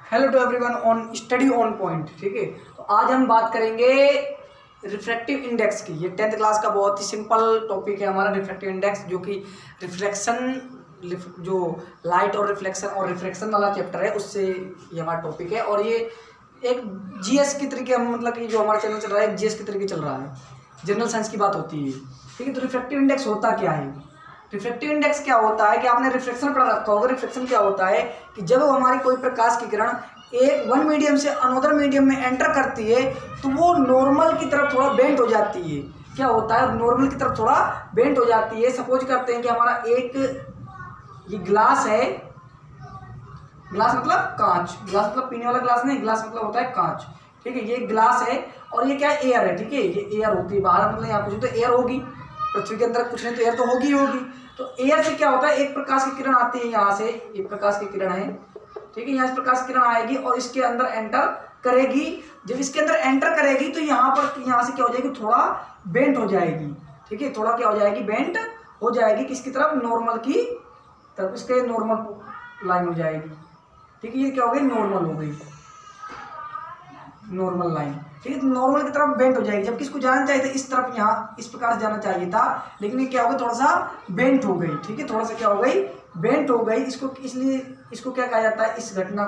Hello to everyone on study on point. ठीक है, तो आज हम बात करेंगे रिफ्रैक्टिव इंडेक्स की। ये 10th क्लास का बहुत ही सिंपल टॉपिक है हमारा रिफ्रैक्टिव इंडेक्स, जो कि रिफ्लेक्शन जो लाइट और रिफ्लेक्शन वाला चैप्टर है उससे ये हमारा टॉपिक है। और ये एक जीएस की तरीके मतलब कि जो हमारा चैनल चल रहा है एक जीएस के तरीके चल रहा है, जनरल साइंस की बात होती है। ठीक है, तो रिफ्रैक्टिव इंडेक्स होता क्या है? रिफ्रैक्टिव इंडेक्स क्या होता है कि आपने रिफ्लेक्शन पढ़ा रखा होगा। रिफ्लेक्शन क्या होता है कि जब हमारी कोई प्रकाश की किरण वन मीडियम से अनदर मीडियम में एंटर करती है तो वो नॉर्मल की तरफ थोड़ा बेंड हो जाती है। क्या होता है? नॉर्मल की तरफ थोड़ा बेंड हो जाती है। सपोज करते हैं कि हमारा ये ग्लास है। ग्लास मतलब कांच, ग्लास मतलब पीने वाला ग्लास नहीं, ग्लास मतलब होता है कांच। ठीक है, ये ग्लास है और ये क्या है? एयर है। ठीक है, ये एयर होती है बाहर, मतलब यहाँ कुछ तो एयर होगी, पृथ्वी के अंदर कुछ नहीं तो एयर तो होगी होगी। तो एयर से क्या होता है, एक प्रकाश की किरण आती है यहाँ से, एक प्रकाश की किरण है। ठीक है, यहाँ से प्रकाश की किरण आएगी और इसके अंदर एंटर करेगी। जब इसके अंदर एंटर करेगी तो यहाँ से क्या हो जाएगी? थोड़ा बेंट हो जाएगी। ठीक है, थोड़ा क्या हो जाएगी? बेंट हो जाएगी। किसकी तरफ? नॉर्मल की तरफ, इसके नॉर्मल लाइन हो जाएगी। ठीक है, ये क्या हो गई? नॉर्मल हो गई, नॉर्मल लाइन। ठीक है, तो नॉर्मल की तरफ बेंट हो जाएगी। जबकि इसको जाना चाहिए था इस तरफ, यहाँ इस प्रकार से जाना चाहिए था, लेकिन ये क्या हो गया? थोड़ा सा बेंट हो गई। ठीक है, थोड़ा सा क्या हो गई? बेंट हो गई। इसलिए इसको क्या कहा जाता है? इस घटना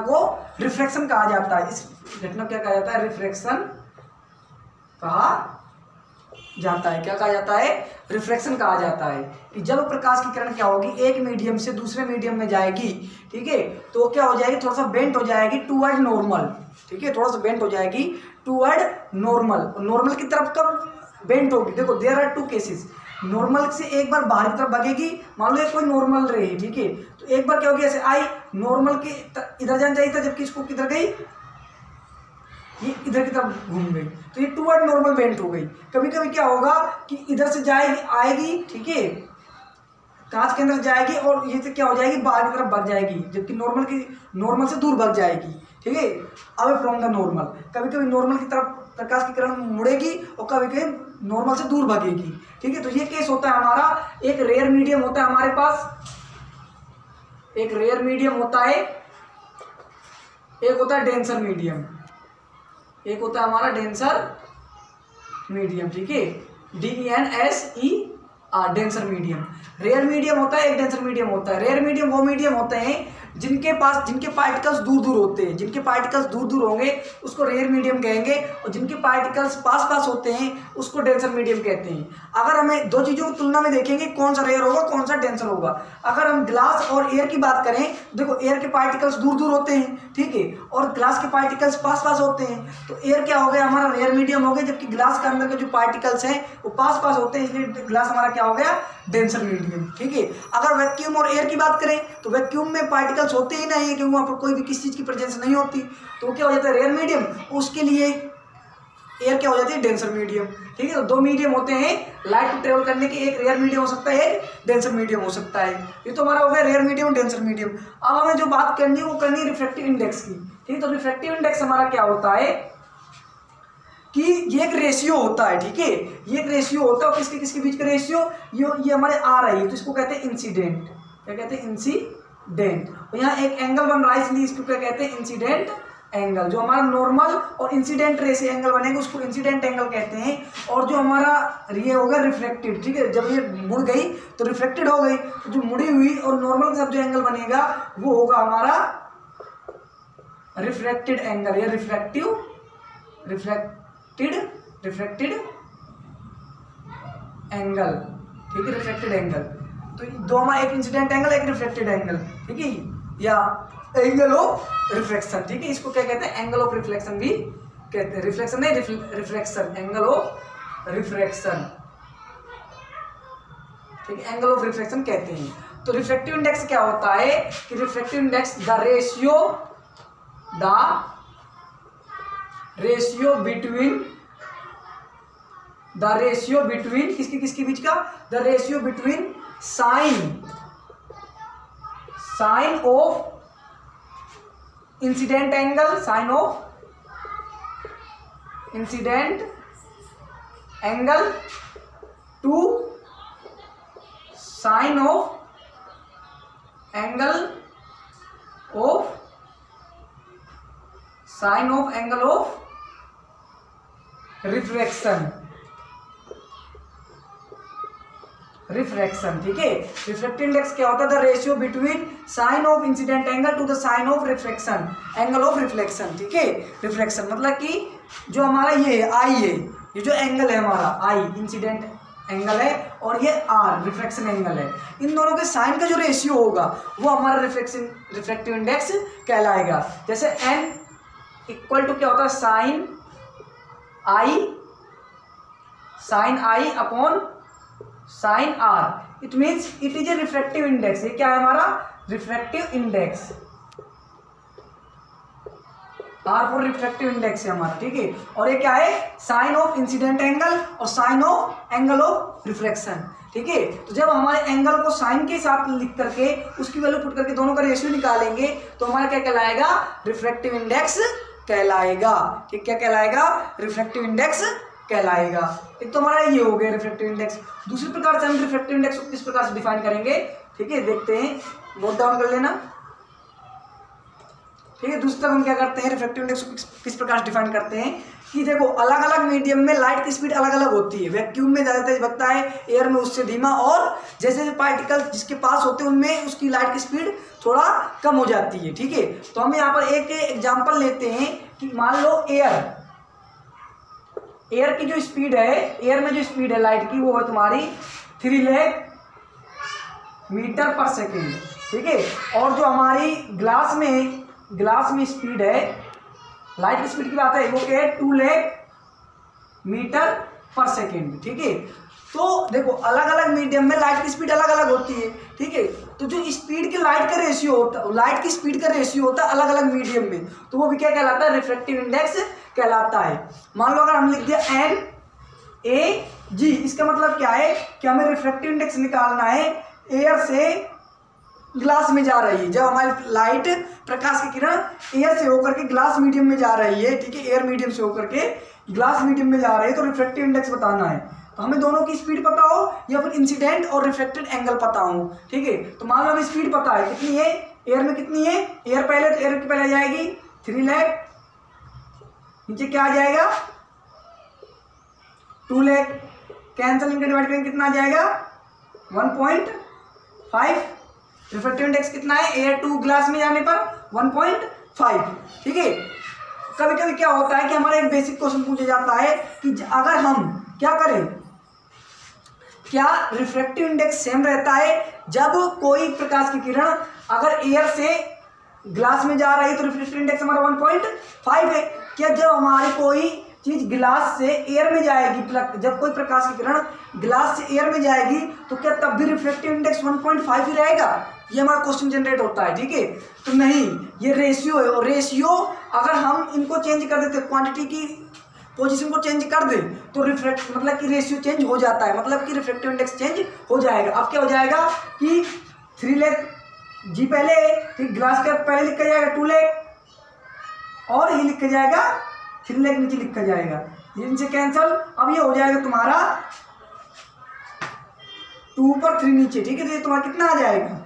को रिफ्रैक्शन कहा जाता है। इस घटना क्या कहा जाता है? रिफ्रैक्शन कहा जाता है। क्या कहा जाता है? रिफ्रैक्शन कहा जाता है। कि जब प्रकाश की किरण क्या होगी, एक मीडियम से दूसरे मीडियम में जाएगी, ठीक है, तो क्या हो जाएगी? थोड़ा सा बेंट हो जाएगी टूवर्ड नॉर्मल। ठीक है, थोड़ा सा बेंट हो जाएगी टूवर्ड नॉर्मल। नॉर्मल की तरफ कब बेंट होगी? देखो, there are two cases. Normal से एक बार बाहर की तरफ भागेगी, मान लो कोई नॉर्मल रही, ठीक है, तो एक बार क्या होगी? ऐसे आई, नॉर्मल के इधर जाना चाहिए था, जबकि इसको किधर गई? ये इधर की तरफ घूम गई, तो ये टूवर्ड नॉर्मल बेंट हो गई। कभी कभी क्या होगा कि इधर से जाएगी, आएगी, ठीक है, कांच के अंदर जाएगी और ये से क्या हो जाएगी? बाहर की तरफ भाग जाएगी, जबकि नॉर्मल से दूर भाग जाएगी। ठीक है, अवे फ्रॉम द नॉर्मल। कभी कभी नॉर्मल की तरफ प्रकाश की किरण मुड़ेगी और कभी कभी नॉर्मल से दूर भागेगी। ठीक है, तो ये केस होता है हमारा। एक रेयर मीडियम होता है हमारे पास, एक रेयर मीडियम होता है, एक होता है डेंसर मीडियम, एक होता है हमारा डेंसर मीडियम। ठीक है, DENSER, denser medium. Rare medium होता है, एक डेंसर मीडियम होता है। रेयर मीडियम वो मीडियम होते हैं जिनके पार्टिकल्स दूर दूर होते हैं। जिनके पार्टिकल्स दूर दूर होंगे उसको रेयर मीडियम कहेंगे, और जिनके पार्टिकल्स पास पास होते हैं उसको डेंसर मीडियम कहते हैं। अगर हमें दो चीज़ों की तुलना में देखेंगे कौन सा रेयर होगा कौन सा डेंसर होगा। अगर हम ग्लास और एयर की बात करें, देखो एयर के पार्टिकल्स दूर दूर होते हैं, ठीक है, और ग्लास के पार्टिकल्स पास पास होते हैं, तो एयर क्या हो गया? हमारा रेयर मीडियम हो गया। जबकि ग्लास के अंदर के जो पार्टिकल्स हैं वो पास पास होते हैं, इसलिए ग्लास हमारा क्या हो गया? Denser medium. ठीक है, अगर वैक्यूम और एयर की बात करें तो वैक्यूम में पार्टिकल्स होते ही नहीं है, क्योंकि वहाँ पर कोई भी किसी चीज़ की प्रेजेंस नहीं होती, तो क्या हो जाता है? Rare medium. उसके लिए एयर क्या हो जाती है? Denser medium. ठीक है, तो दो मीडियम होते हैं लाइट को ट्रेवल करने के, एक रेयर मीडियम हो सकता है, एक डेंसर मीडियम हो सकता है। ये तो हमारा हो गया रेयर मीडियम, डेंसर मीडियम। अब हमें जो बात करनी है वो करनी है रिफ्रैक्टिव इंडेक्स की। ठीक है, तो रिफ्रैक्टिव इंडेक्स हमारा क्या होता है कि ये एक रेशियो होता है। ठीक है, ये एक रेशियो होता है, और किसके बीच का रेशियो? ये हमारे आ रही है, तो इसको कहते हैं इंसिडेंट। क्या कहते हैं? इंसिडेंट। और यहाँ एक एंगल बन रहा है, इसलिए इसको क्या कहते हैं? Incident angle. जो हमारा नॉर्मल और इंसिडेंट रे से एंगल बनेगा उसको इंसिडेंट एंगल कहते हैं। और जो हमारा ये होगा रिफ्लेक्टेड, ठीक है, जब ये मुड़ गई तो रिफ्लेक्टेड हो गई, तो जो मुड़ी हुई और नॉर्मल के साथ जो एंगल बनेगा वो होगा हमारा रिफ्लेक्टेड एंगल या रिफ्लेक्टेड एंगल। ठीक है, रिफ्लेक्टेड एंगल। तो दो हमारा, एक इंसिडेंट एंगल, एक रिफ्लेक्टेड एंगल। ठीक है, या एंगल ऑफ रिफ्लेक्शन। ठीक है, इसको क्या कहते हैं? एंगल ऑफ रिफ्लेक्शन भी कहते हैं। रिफ्लेक्शन नहीं, रिफ्लेक्शन, एंगल ऑफ रिफ्लेक्शन। ठीक है, एंगल ऑफ रिफ्लेक्शन कहते हैं। तो रिफ्रैक्टिव इंडेक्स क्या होता है कि refractive index the ratio between किसकी बीच का? The ratio between sine of incident angle, sine of incident angle to sine of angle of sine of angle of refraction, refraction, ठीक है। रिफ्रैक्टिव इंडेक्स क्या होता है? The ratio between sine of incident angle to the sine of refraction angle of reflection, ठीक है। Reflection मतलब कि जो हमारा ये है आई है, ये जो एंगल है हमारा आई इंसिडेंट एंगल है और ये आर रिफ्रैक्शन एंगल है, इन दोनों के साइन का जो रेशियो होगा वो हमारा रिफ्रैक्टिव इंडेक्स कहलाएगा। जैसे एन इक्वल टू क्या होता है? Sine I upon sine R, it means it is a refractive index. ये क्या है हमारा? Refractive index, R for refractive index है हमारा, ठीक है। और ये क्या है? साइन ऑफ इंसिडेंट एंगल और sine of angle of refraction, ठीक है। तो जब हमारे एंगल को साइन के साथ लिख करके उसकी वैल्यू पुट करके दोनों का रेशियो निकालेंगे तो हमारा क्या कहलाएगा? रिफ्रैक्टिव इंडेक्स कहलाएगा, ठीक। क्या कहलाएगा? रिफ्रैक्टिव इंडेक्स कहलाएगा। एक तो हमारा ये हो गया रिफ्रैक्टिव इंडेक्स। दूसरी प्रकार से हम रिफ्रैक्टिव इंडेक्स को किस प्रकार से डिफाइन करेंगे, ठीक है, देखते हैं, नोट डाउन कर लेना, ठीक है। दूसरी तरफ हम क्या करते हैं? रिफ्रैक्टिव इंडेक्स को किस प्रकार से डिफाइन करते हैं कि देखो अलग अलग मीडियम में लाइट की स्पीड अलग अलग होती है। वैक्यूम में ज़्यादा तेज बगता है, एयर में उससे धीमा, और जैसे जैसे पार्टिकल जिसके पास होते हैं उनमें उसकी लाइट की स्पीड थोड़ा कम हो जाती है, ठीक है। तो हम यहाँ पर एक एग्जाम्पल लेते हैं कि मान लो एयर की जो स्पीड है, एयर में जो स्पीड है लाइट की, वो है तुम्हारी 3 लाख मीटर पर सेकेंड, ठीक है। और जो हमारी ग्लास में स्पीड है, लाइट की स्पीड की बात है, वो क्या है? 2 लाख मीटर पर सेकेंड, ठीक है। तो देखो अलग अलग मीडियम में लाइट की स्पीड अलग अलग होती है, ठीक है। तो जो स्पीड की लाइट का रेशियो होता है, लाइट की स्पीड का रेशियो होता है अलग अलग मीडियम में, तो वो भी क्या कहलाता है? रिफ्रैक्टिव इंडेक्स कहलाता है। मान लो अगर हम लिख दिया एन ए जी, इसका मतलब क्या है कि हमें रिफ्रैक्टिव इंडेक्स निकालना है एयर से ग्लास में जा रही है। जब हमारी लाइट प्रकाश की किरण एयर से होकर के ग्लास मीडियम में जा रही है, ठीक है, एयर मीडियम से होकर के ग्लास मीडियम में जा रही है, तो रिफ्रैक्टिव इंडेक्स बताना है। तो हमें दोनों की स्पीड पता हो या फिर इंसिडेंट और रिफ्लेक्टेड एंगल पता हो, ठीक है। तो मान लो हमें स्पीड पता है कितनी है, एयर में कितनी है, एयर पहले, तो एयर की पहले आ जाएगी 3 लाख, नीचे क्या आ जाएगा? 2 लाख, कैंसिल इनके डिवाइड करेंगे कितना आ जाएगा? 1.5। रिफ्रैक्टिव इंडेक्स कितना है एयर टू ग्लास में जाने पर? 1.5, ठीक है। कभी कभी क्या होता है कि हमारा एक बेसिक क्वेश्चन पूछा जाता है कि अगर हम क्या करें, क्या रिफ्रैक्टिव इंडेक्स सेम रहता है जब कोई प्रकाश की किरण अगर एयर से ग्लास में जा रही है तो रिफ्रैक्टिव इंडेक्स हमारा 1.5 है। क्या जब हमारी कोई चीज ग्लास से एयर में जाएगी, जब कोई प्रकाश की किरण ग्लास से एयर में जाएगी तो क्या तब भी रिफ्रैक्टिव इंडेक्स 1.5 ही रहेगा? ये हमारा क्वेश्चन जनरेट होता है, ठीक है। तो नहीं, ये रेशियो है, और रेशियो अगर हम इनको चेंज कर देते, क्वांटिटी की पोजीशन को चेंज कर दे तो रिफ्रैक्ट मतलब कि रेशियो चेंज हो जाता है, मतलब कि रिफ्रैक्टिव इंडेक्स चेंज हो जाएगा। अब क्या हो जाएगा कि 3 लाख जी पहले, फिर ग्लास का पहले लिखा जाएगा 2 लाख, और ये लिखा जाएगा 3 लाख नीचे लिखा जाएगा, इनसे कैंसल। अब ये हो जाएगा तुम्हारा 2 पर 3 नीचे, ठीक है। तो ये तुम्हारा कितना आ जाएगा?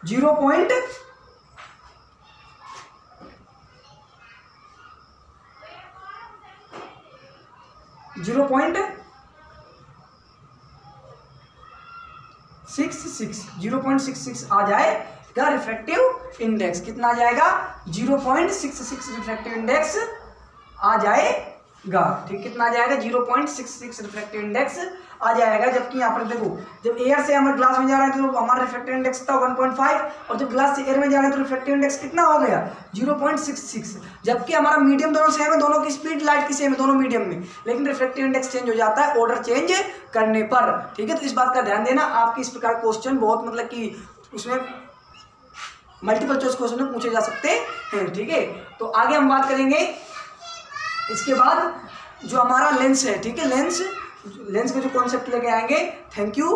0.66 आ जाएगा रिफ्रैक्टिव इंडेक्स। कितना आ जाएगा? 0.66 रिफ्रैक्टिव इंडेक्स आ जाएगा, ठीक। कितना आ जाएगा? 0.66 रिफ्रैक्टिव इंडेक्स आ जाएगा। जबकि यहाँ पर देखो, जब एयर से हम ग्लास में जा रहे हैं तो हमारा रिफ्रैक्टिव इंडेक्स था 1.5, और जब ग्लास से एयर में जा रहे हैं तो रिफ्रैक्टिव इंडेक्स कितना हो गया? 0.66। जबकि हमारा मीडियम दोनों सेम है, दोनों की स्पीड लाइट की सेम है दोनों मीडियम में, लेकिन रिफ्रैक्टिव इंडेक्स चेंज हो जाता है ऑर्डर चेंज करने पर, ठीक है। तो इस बात का ध्यान देना। आपकी इस प्रकार क्वेश्चन बहुत मतलब कि उसमें मल्टीपल चॉइस क्वेश्चन में पूछे जा सकते हैं, ठीक है। तो आगे हम बात करेंगे इसके बाद जो हमारा लेंस है, ठीक है। लेंस के जो कॉन्सेप्ट लेके आएंगे। Thank you.